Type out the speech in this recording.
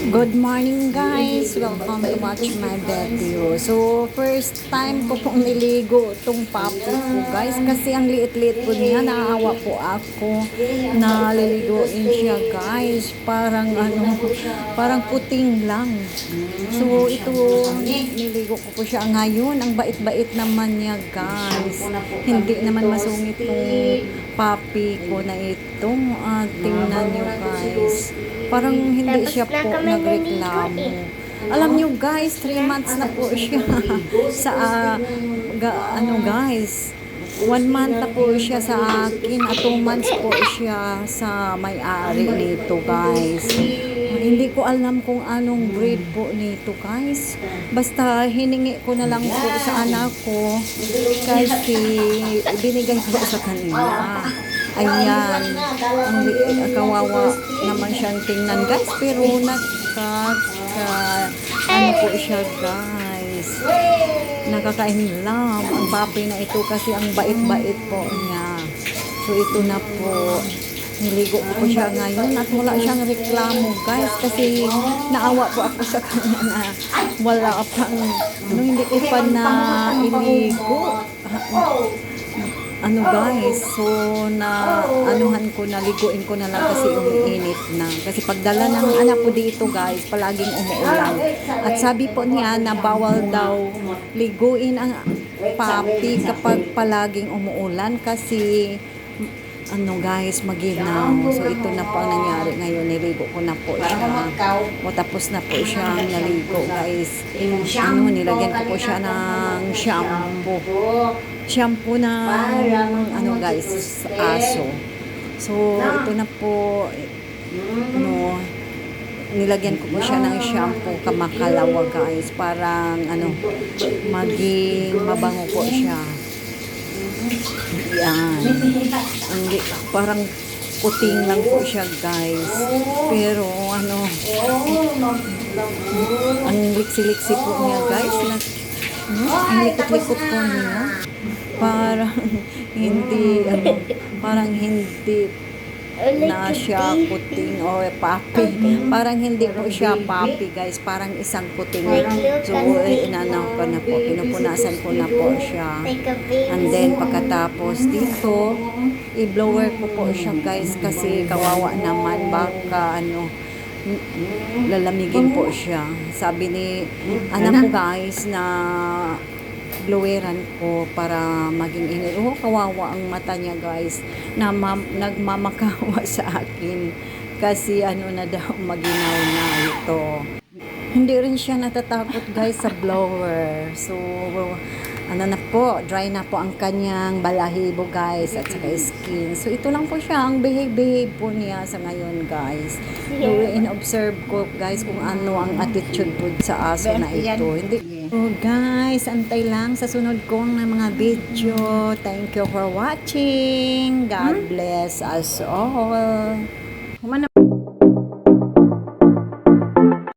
Good morning guys! Welcome to watch my video. So, first time ko pong niligo itong puppy ko guys. Kasi ang liit-liit po niya. Naawa po ako na liliguin siya guys. Parang puting lang. So, ito niligo ko po siya ngayon. Ang bait-bait naman niya guys. Hindi naman masungit itong puppy ko na ito. Tingnan niyo guys. Parang hindi siya po nagreklamo. Alam nyo guys, 3 months na po siya sa guys. 1 month na po siya sa akin at 2 months po siya sa may-ari nito guys. Hindi ko alam kung anong breed po nito guys. Basta hiningi ko na lang po sa anak ko kasi binigay ko sa kanila. Ayan, ang kawawa naman siyang tingnan guys, pero ano po siya guys, nakaka-inlove ang papi na ito kasi ang bait-bait po niya. So ito na po, niligo ko po siya ngayon at wala siyang reklamo guys kasi naawa po ako sa kanya na wala pang, hindi ko pa na iligo. Guys, so anuhan ko na, liguin ko na lang kasi umiinit na. Kasi pagdala ng anak ko dito guys, palaging umuulan. At sabi po niya na bawal daw liguin ang papi kapag palaging umuulan kasi guys, maginaw. So ito na po ang nangyari ngayon, niligo ko na po siya. O tapos na po siyang naligo guys. Nilagyan ko po siya ng shampoo ng guys, aso. So ito na po, nilagyan ko po siya ng shampoo kamakalawa guys, parang maging mabango po siya. Yan. Parang puting lang po siya guys, pero ang liksi-liksi po niya guys, ang likot-likot po niya. Parang hindi na siya puting o papi. Parang hindi po siya papi guys, parang isang puting. So inanaw ko na po, pinupunasan ko na po siya. And then pagkatapos dito, i-blower ko po siya guys kasi kawawa naman, baka lalamigin po siya. Sabi ni anak ko guys na bloweran ko para maging init. Kawawa ang mata niya guys na nagmamakawa sa akin kasi na daw, maginaw na ito. Hindi rin siya natatakot guys sa blower. So na po, dry na po ang kanyang balahibo guys at saka skin. So ito lang po siya, ang behave po niya sa ngayon guys. So in-observe ko guys kung ano ang attitude po sa aso na ito. So guys, antay lang sa sunod kong mga video. Thank you for watching. God bless us all.